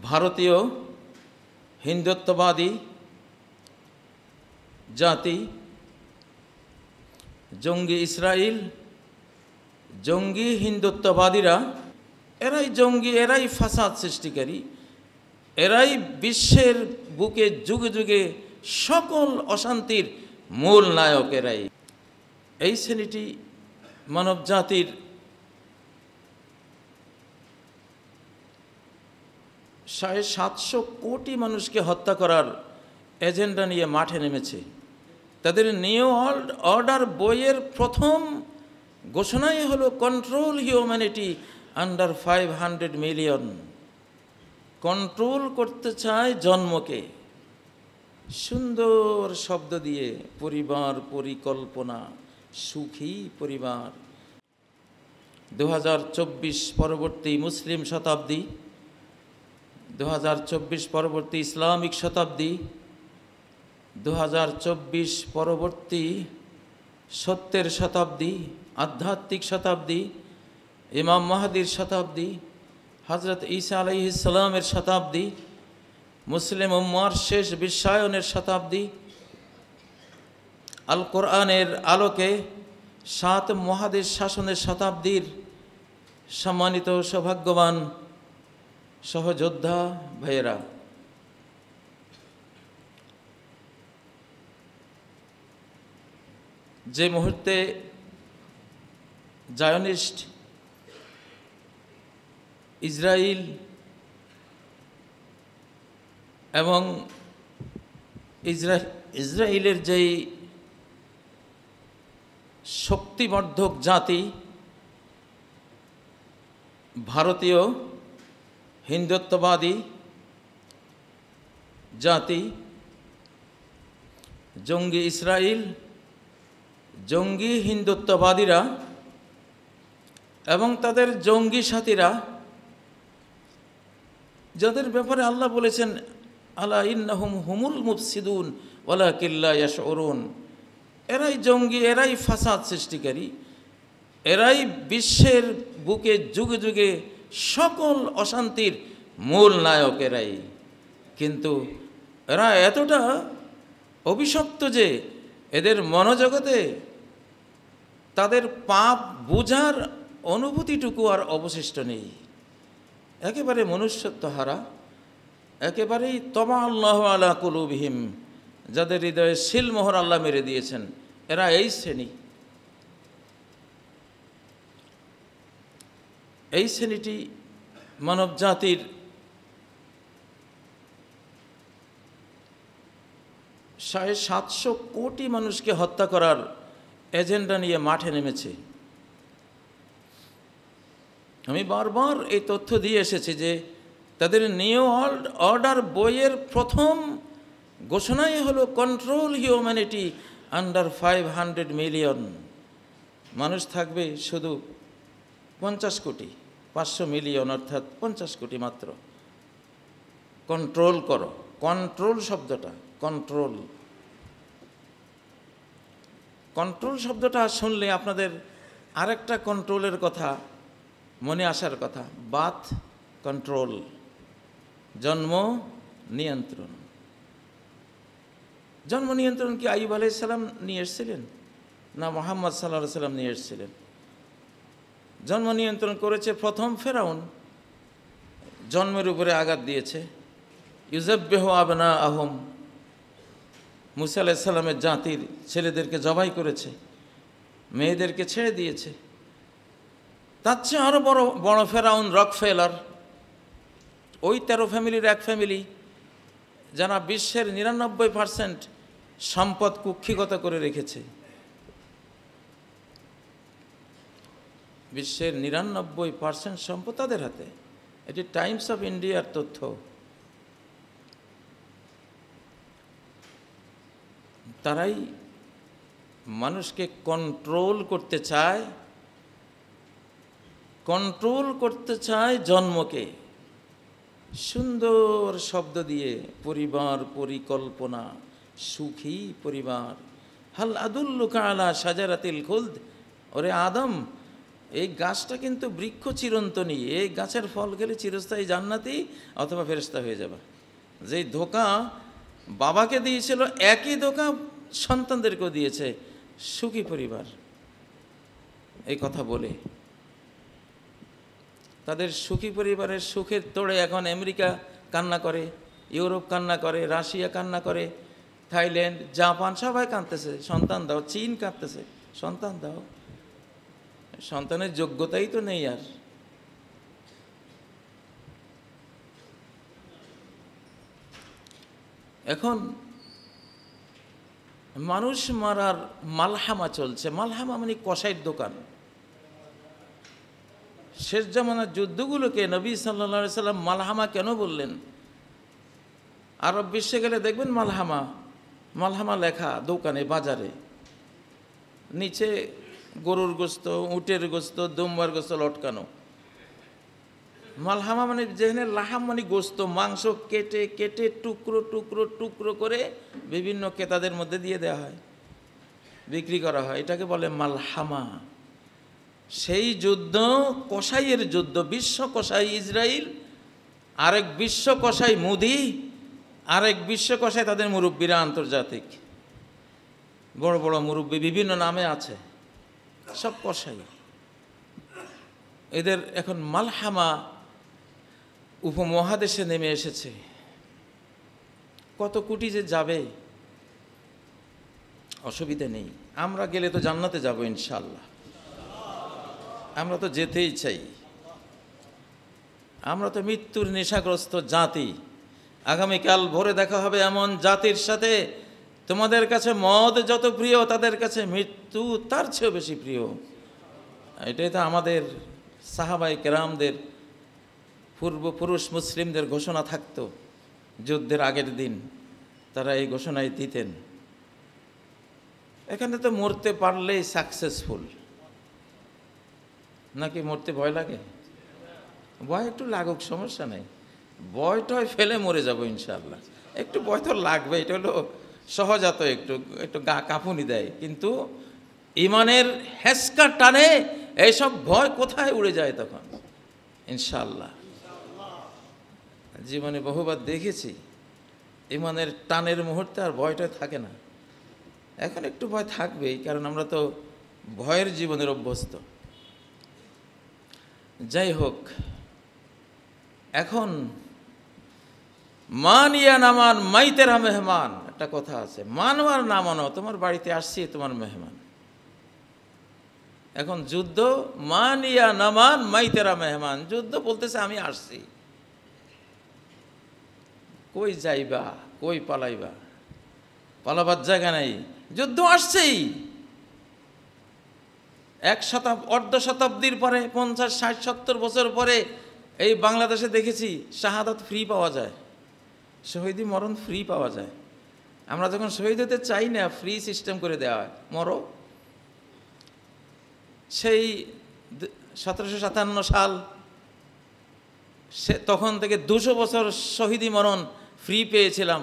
ভারতীয় হিন্দুত্ববাদী জাতি, জঙ্গি ইসরায়েল, জঙ্গি হিন্দুত্ববাদীরা, এরাই জঙ্গি, এরাই ফাসাদ সৃষ্টিকারী, এরাই বিশ্বের বুকে যুগে যুগে সকল অশান্তির মূল নায়ক। এরাই, এই শ্রেণীটি মানব জাতির 750 কোটি মানুষকে হত্যা করার এজেন্ডা নিয়ে মাঠে নেমেছে। তাদের নিউ ওয়ার্ল্ড অর্ডার বইয়ের প্রথম ঘোষণাই হলো control humanity under 500 million. Control করতে চায় জন্মকে, সুন্দর শব্দ দিয়ে পরিবার পরিকল্পনা, সুখী পরিবার। 2024 পরবর্তী মুসলিম শতাব্দী, 2024 পরবর্তী ইসলামিক শতাব্দী, 2024 পরবর্তী সত্যের শতাব্দী, আধ্যাত্মিক শতাব্দী, ইমাম মাহদির শতাব্দী, হজরত ঈসা আলাইহিস সালামের শতাব্দী, মুসলিম উম্মার শেষ বিশ্বায়নের শতাব্দী। আল কোরআনের আলোকে 7 মহাদেশ শাসনের শতাব্দীর সম্মানিত সৌভাগ্যবান সহযোদ্ধা ভাইয়েরা, যে মুহূর্তে জায়নিস্ট ইসরায়েল এবং ইসরায়েলের যেই শক্তিবর্ধক জাতি ভারতীয় হিন্দুত্ববাদী জাতি, জঙ্গি ইসরায়েল, জঙ্গি হিন্দুত্ববাদীরা এবং তাদের জঙ্গি সাথীরা, যাদের ব্যাপারে আল্লাহ বলেছেন আলা ইন্নাহুম হুমুল মুফসিদুন ওয়ালাকিন লা ইয়াশউরুন, এরাই জঙ্গি, এরাই ফাসাদ সৃষ্টিকারী, এরাই বিশ্বের বুকে যুগে যুগে সকল অশান্তির মূল নায়ক। এরাই, কিন্তু এরা এতটা অভিশপ্ত যে এদের মনোজগতে তাদের পাপ বুঝার অনুভূতিটুকু আর অবশিষ্ট নেই। একেবারে মনুষ্যত্ব হারা, একেবারেই তবা আল্লাহ আলা কুলুবিহিম, যাদের হৃদয়ে সিলমোহর আল্লাহ মেরে দিয়েছেন, এরা এই শ্রেণী। এই শ্রেণীটি মানব জাতির 750 কোটি মানুষকে হত্যা করার এজেন্ডা নিয়ে মাঠে নেমেছে। আমি বারবার এই তথ্য দিয়ে এসেছি যে তাদের নিউ ওয়ার্ল্ড অর্ডার বইয়ের প্রথম ঘোষণাই হলো কন্ট্রোল হিউম্যানিটি আন্ডার 500 মিলিয়ন। মানুষ থাকবে শুধু 50 কোটি, 500 মিলিয়ন অর্থাৎ 50 কোটি মাত্র। কন্ট্রোল করো, কন্ট্রোল শব্দটা, কন্ট্রোল, কন্ট্রোল শব্দটা শুনলে আপনাদের আরেকটা কন্ট্রোলের কথা মনে আসার কথা, বাথ কন্ট্রোল, জন্ম নিয়ন্ত্রণ। জন্ম নিয়ন্ত্রণ কি আইয়ুব আলাইহিস সালাম নিয়ে এসেছিলেন, না মুহাম্মদ সাল্লাল্লাহু আলাইহি সাল্লাম নিয়ে এসেছিলেন? জন্ম নিয়ন্ত্রণ করেছে প্রথম ফেরাউন, জন্মের উপরে আঘাত দিয়েছে। ইউযাব্বিহু আবনাআহুম, মুসা আলাইহিস সালামের জাতির ছেলেদেরকে জবাই করেছে, মেয়েদেরকে ছেড়ে দিয়েছে। তার চেয়ে আরও বড় বড় ফেরাউন, রকফেলার, ওই 13 ফ্যামিলির এক ফ্যামিলি, যারা বিশ্বের 99% সম্পদ কুক্ষিগত করে রেখেছে। বিশ্বের 99% সম্পদ তাদের হাতে। এটি টাইমস অফ ইন্ডিয়ার তথ্য। তারাই মানুষকে কন্ট্রোল করতে চায়, কন্ট্রোল করতে চায় জন্মকে, সুন্দর শব্দ দিয়ে পরিবার পরিকল্পনা, সুখী পরিবার। হাল আদুল্লুকা আলা শাজারাতিল খুলদ, ওরে আদম, এই গাছটা কিন্তু বৃক্ষ চিরন্তনী, এই গাছের ফল খেলে চিরস্থায়ী জান্নাতি অথবা ফেরেশতা হয়ে যাবে। যেই ধোঁকা বাবাকে দিয়েছিল একই ধোঁকা সন্তানদেরকেও দিয়েছে সুখী পরিবার। এই কথা বলে তাদের সুখী পরিবারের সুখের তোড়ে এখন আমেরিকা কান্না করে, ইউরোপ কান্না করে, রাশিয়া কান্না করে, থাইল্যান্ড, জাপান সবাই কাঁদতেছে, সন্তান দাও। চীন কাঁদতেছে, সন্তান দাও। সন্তানের যোগ্যতাই তো নেই আর। এখন মানুষ মারার মালহামা চলছে। মালহামা মানে কসাইয়ের দোকান। শেষ জামানার যুদ্ধগুলোকে নবী সাল্লাল্লাহু আলাইহি সাল্লাম মালহামা কেন বললেন? আরব বিশ্বে গেলে দেখবেন মালহামা, মালহামা লেখা দোকানে, বাজারে, নিচে গরুর গোস্ত, উটের গোস্ত, দুম্বার গোস্ত লটকানো। মালহামা মানে যেখানে লাহাম মানে গোস্ত, মাংস কেটে কেটে টুকরো টুকরো টুকরো করে বিভিন্ন ক্রেতাদের মধ্যে দিয়ে দেওয়া হয়, বিক্রি করা হয়, এটাকে বলে মালহামা। সেই যুদ্ধ কসাইয়ের যুদ্ধ। বিশ্ব কসাই ইসরায়েল, আরেক বিশ্ব কসাই মোদি, আরেক বিশ্ব কসাই তাদের মুরব্বীরা আন্তর্জাতিক বড় বড় মুরব্বী, বিভিন্ন নামে আছে, সব কসাই। এদের এখন মালহামা উপমহাদেশে নেমে এসেছে। কত কোটি যে যাবে, অসুবিধা নেই। আমরা গেলে তো জান্নাতে যাব ইনশাআল্লাহ। আমরা তো যেতেই চাই। আমরা তো মৃত্যুর নেশাগ্রস্ত জাতি। আগামীকাল ভোরে দেখা হবে এমন জাতির সাথে, তোমাদের কাছে মদ যত প্রিয় তাদের কাছে মৃত্যু তার চেয়েও বেশি প্রিয়। এটাই তো আমাদের সাহাবায়ে কেরামদের, পূর্বপুরুষ মুসলিমদের ঘোষণা থাকতো যুদ্ধের আগের দিন, তারা এই ঘোষণাই দিতেন। এখানে তো মরতে পারলেই সাকসেসফুল, নাকি মরতে ভয় লাগে? ভয় একটু লাগুক, সমস্যা নেই, ভয়টয় ফেলে মরে যাব ইনশাআল্লাহ। একটু ভয় তো লাগবে, এটা হলো সহজাত, একটু একটু গা কাঁপুনি দেয়, কিন্তু ইমানের হেসকা টানে এইসব ভয় কোথায় উড়ে যায় তখন ইনশাআল্লাহ। জীবনে বহুবার দেখেছি ইমানের টানের মুহূর্তে আর ভয়টা থাকে না। এখন একটু ভয় থাকবেই, কারণ আমরা তো ভয়ের জীবনের অভ্যস্ত। যাই হোক, এখন মানিয়া নামান মাইতেরা মেহমান, একটা কথা আছে, মানো আর না মানো, তোমার বাড়িতে আসছি তোমার মেহমান। এখন যুদ্ধ, মানিয়া নামান মাইতেরা মেহমান, যুদ্ধ বলতেছে আমি আসছি। কই যাইবা, কই পালাইবা? পালাবার জায়গা নাই, যুদ্ধ আসছেই। অর্ধ শতাব্দীর পরে, 50, 60, 70 বছর পরে এই বাংলাদেশে দেখেছি শাহাদাত ফ্রি পাওয়া যায়, শহীদি মরণ ফ্রি পাওয়া যায়। আমরা যখন শহীদ হতে চাই না, ফ্রি সিস্টেম করে দেওয়া হয়, মরো। সেই 1757 সাল, তখন থেকে 200 বছর শহীদি মরণ ফ্রি পেয়েছিলাম।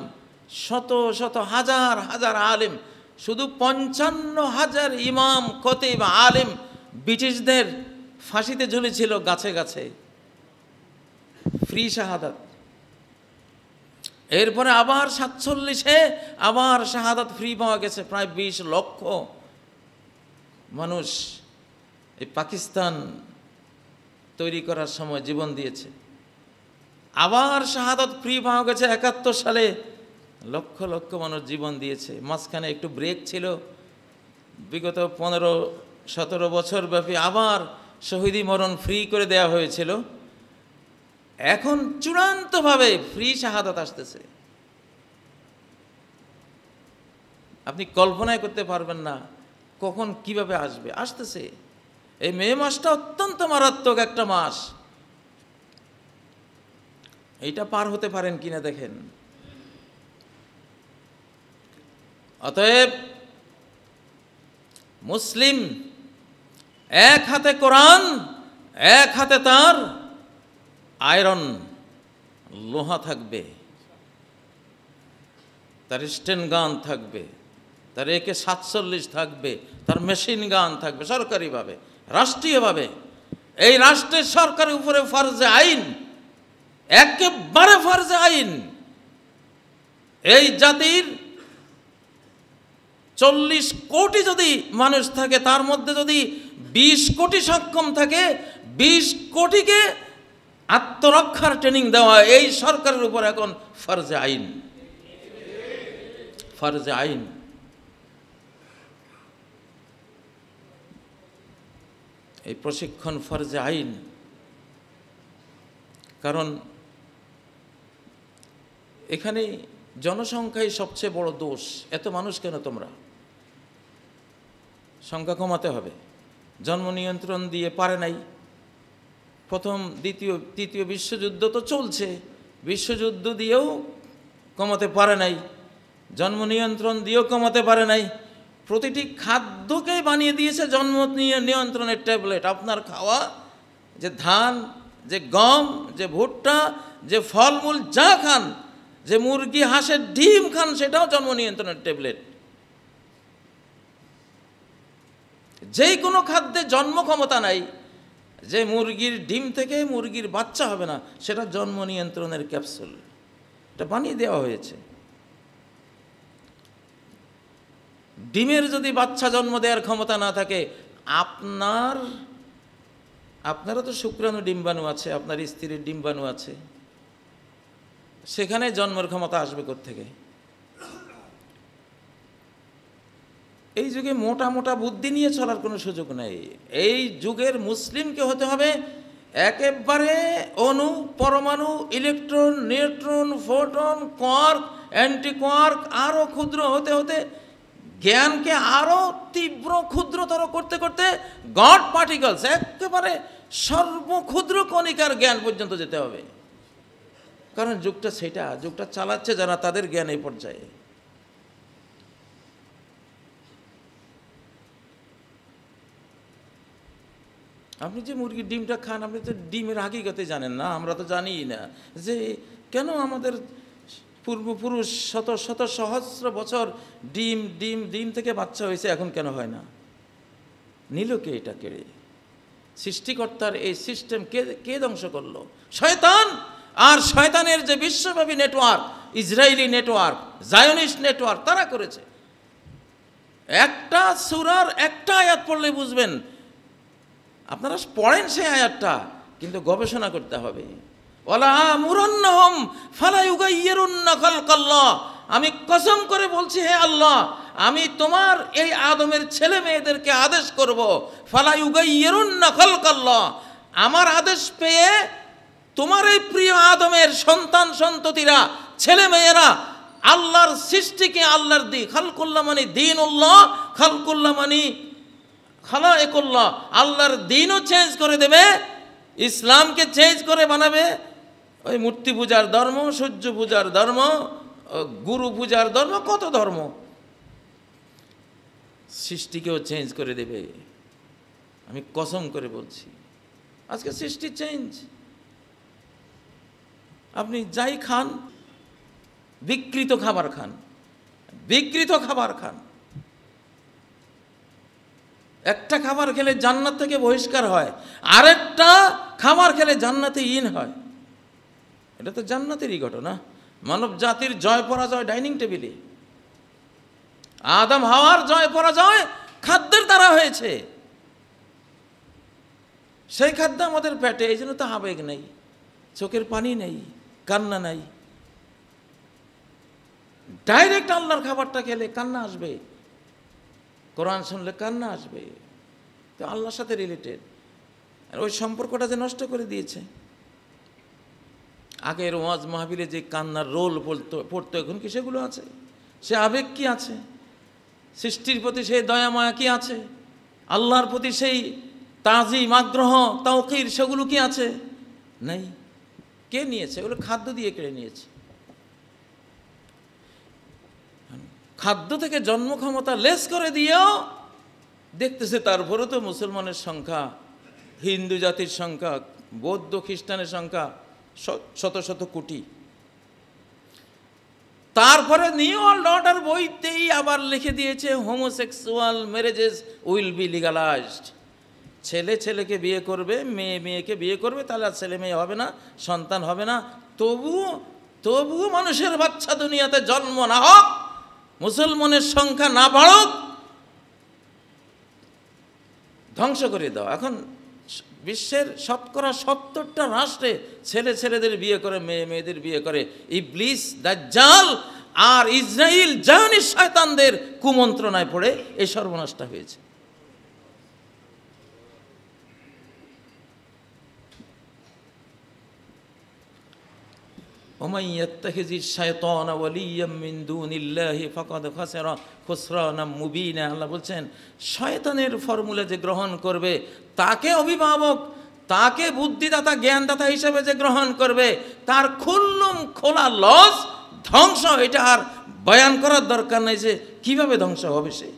শত শত হাজার হাজার আলেম, শুধু 55,000 ইমাম, খতিব, আলেম ব্রিটিশদের ফাঁসিতে ঝুলেছিল গাছে গাছে, ফ্রি শাহাদাত। এরপরে আবার 47-এ আবার শাহাদাত ফ্রি পাওয়া গেছে, প্রায় 20 লক্ষ মানুষ এই পাকিস্তান তৈরি করার সময় জীবন দিয়েছে। আবার শাহাদাত ফ্রি পাওয়া গেছে 71 সালে, লক্ষ লক্ষ মানুষ জীবন দিয়েছে। মাঝখানে একটু ব্রেক ছিল, বিগত 15-17 বছর ব্যাপী আবার শহীদি মরণ ফ্রি করে দেওয়া হয়েছিল। এখন চূড়ান্তভাবে ফ্রি শাহাদাত আসতেছে। আপনি কল্পনাই করতে পারবেন না কখন কিভাবে আসবে, আসতেছে। এই মে মাসটা অত্যন্ত মারাত্মক একটা মাস, এইটা পার হতে পারেন কিনা দেখেন। অতএব মুসলিম এক হাতে কোরআন, এক হাতে তার আয়রন লোহা থাকবে, তার স্টেন গান থাকবে, তার AK-47 থাকবে, তার মেশিন গান থাকবে সরকারিভাবে, রাষ্ট্রীয়ভাবে এই রাষ্ট্রের সরকারের উপরে ফরজে আইন, একেবারে ফরজে আইন, এই জাতির 40 কোটি যদি মানুষ থাকে, তার মধ্যে যদি 20 কোটি সক্ষম থাকে, 20 কোটিকে আত্মরক্ষার ট্রেনিং দেওয়া এই সরকারের উপর এখন ফরজে আইন, ফরজে আইন। এই প্রশিক্ষণ ফরজে আইন। কারণ এখানে জনসংখ্যাই সবচেয়ে বড় দোষ। এত মানুষ কেন তোমরা? সংখ্যা কমাতে হবে। জন্ম নিয়ন্ত্রণ দিয়ে পারে নাই। প্রথম দ্বিতীয় তৃতীয় বিশ্বযুদ্ধ তো চলছে, বিশ্বযুদ্ধ দিয়েও কমাতে পারে নাই, জন্ম নিয়ন্ত্রণ দিয়েও কমাতে পারে নাই। প্রতিটি খাদ্যকে বানিয়ে দিয়েছে জন্ম নিয়ন্ত্রণের ট্যাবলেট। আপনার খাওয়া যে ধান, যে গম, যে ভুট্টা, যে ফলমূল যা খান, যে মুরগি হাঁসের ডিম খান, সেটাও জন্ম নিয়ন্ত্রণের ট্যাবলেট। যে কোনো খাদ্যে জন্ম ক্ষমতা নাই, যে মুরগির ডিম থেকে মুরগির বাচ্চা হবে না, সেটা জন্ম নিয়ন্ত্রণের ক্যাপসুল, এটা বানিয়ে দেওয়া হয়েছে। ডিমের যদি বাচ্চা জন্ম দেওয়ার ক্ষমতা না থাকে, আপনারও তো শুক্রাণু ডিম্বাণু আছে, আপনার স্ত্রীর ডিম্বাণু আছে, সেখানে জন্মের ক্ষমতা আসবে কোত্থেকে? এই যুগে মোটা মোটা বুদ্ধি নিয়ে চলার কোনো সুযোগ নেই। এই যুগের মুসলিমকে হতে হবে একেবারে অণু, পরমাণু, electron, neutron, photon, quark, anti quark, আরও ক্ষুদ্র হতে হতে জ্ঞানকে আরও তীব্র ক্ষুদ্রতর করতে করতে গড পার্টিকলস, একেবারে সর্বক্ষুদ্র কণিকার জ্ঞান পর্যন্ত যেতে হবে। কারণ যুগটা সেটা, যুগটা চালাচ্ছে যারা, তাদের জ্ঞান এই পর্যায়ে। আপনি যে মুরগির ডিমটা খান, আপনি তো ডিমের হাকিকতে জানেন না, আমরা তো জানিই না যে কেন আমাদের পূর্বপুরুষ শত শত সহস্র বছর ডিম ডিম ডিম থেকে বাচ্চা হয়েছে, এখন কেন হয় না? নিল কে এটা কেড়ে? সৃষ্টিকর্তার এই সিস্টেম কে ধ্বংস করলো? শয়তান। আর শয়তানের যে বিশ্বব্যাপী network, Israeli network, Zionist network, তারা করেছে। একটা সূরার একটা আয়াত পড়লে বুঝবেন, আপনারা পড়েন সেই আয়াতটা, কিন্তু গবেষণা করতে হবে। ওয়ালা আমুরান্নাহুম ফালা ইউগাইয়িরুন্না খালকাল্লাহ, আমি কসম করে বলছি হে আল্লাহ, আমি তোমার এই আদমের ছেলে মেয়েদেরকে আদেশ করব, ফালা ইউগাইয়িরুন্না খালকাল্লাহ, আমার আদেশ পেয়ে তোমার এই প্রিয় আদমের সন্তান সন্ততিরা, ছেলে মেয়েরা আল্লাহর সৃষ্টিকে, আল্লাহর খালকুল্লাহ মানে দীনুল্লাহ, খালকুল্লাহ মানে খালায়েকুল্লাহ, আল্লাহর দিনও চেঞ্জ করে দেবে, ইসলামকে চেঞ্জ করে বানাবে। ওই মূর্তি পূজার ধর্ম, সূর্য পূজার ধর্ম, গুরু পূজার ধর্ম, কত ধর্ম, সৃষ্টিকেও চেঞ্জ করে দেবে, আমি কসম করে বলছি। আজকে সৃষ্টি চেঞ্জ। আপনি যাই খান, বিকৃত খাবার খান, বিকৃত খাবার খান। একটা খাবার খেলে জান্নাত থেকে বহিষ্কার হয়, আরেকটা খাবার খেলে জান্নাতে ইন হয়। এটা তো জান্নাতেরই ঘটনা। মানব জাতির জয় পরাজয় ডাইনিং টেবিলে। আদম হাওয়ার জয় পরাজয় খাদ্যের দ্বারা হয়েছে। সেই খাদ্য আমাদের পেটে, এই জন্য তো আবেগ নেই, চোখের পানি নেই, কান্না নাই। ডাইরেক্ট আল্লাহর খাবারটা খেলে কান্না আসবে, কোরআন শুনলে কান্না আসবে, তো আল্লাহর সাথে রিলেটেড। আর ওই সম্পর্কটা যে নষ্ট করে দিয়েছে। আগের ওয়াজ মাহফিলে যে কান্নার রোল পড়তো, এখন কি সেগুলো আছে? সে আবেগ কি আছে? সৃষ্টির প্রতি সেই দয়া মায়া কি আছে? আল্লাহর প্রতি সেই তাজিম, আগ্রহ, তাওকির, সেগুলো কি আছে? নাই। কে নিয়েছে? ওগুলো খাদ্য দিয়ে কেড়ে নিয়েছে। খাদ্য থেকে জন্ম ক্ষমতা লেস করে দিয়েও দেখতেছে, তারপরে তো মুসলমানের সংখ্যা, হিন্দু জাতির সংখ্যা, বৌদ্ধ খ্রিস্টানের সংখ্যা শত শত কোটি। তারপরে নিউ ওয়ার্ল্ড অর্ডার বইতেই আবার লিখে দিয়েছে homosexual marriages will be legalised. ছেলে ছেলেকে বিয়ে করবে, মেয়ে মেয়েকে বিয়ে করবে, তাহলে আর ছেলে মেয়ে হবে না, সন্তান হবে না। তবুও মানুষের বাচ্চা দুনিয়াতে জন্ম না হোক, মুসলমানের সংখ্যা না বাড়ুক, ধ্বংস করে দাও। এখন বিশ্বের 70% রাষ্ট্রে ছেলে ছেলেদের বিয়ে করে, মেয়ে মেয়েদের বিয়ে করে। ইবলিস, দাজ্জাল আর ইসরাইল জাহানি শয়তানদের কুমন্ত্রণায় পড়ে এই সর্বনাশটা হয়েছে। ওমান ইয়াত্তাখিযিশ শায়তানা ওয়ালিয়্যাম মিন দুনিল্লাহি ফাকাদ খাসিরা খুসরানাম মুবিনা। আল্লাহ বলছেন, শয়তানের ফর্মুলা যে গ্রহণ করবে, তাকে অভিভাবক, তাকে বুদ্ধিদাতা, জ্ঞানদাতা হিসেবে যে গ্রহণ করবে, তার খুল্লুম খোলা লস, ধ্বংস। এটা আর বয়ান করার দরকার নেই যে কিভাবে ধ্বংস হবে সে।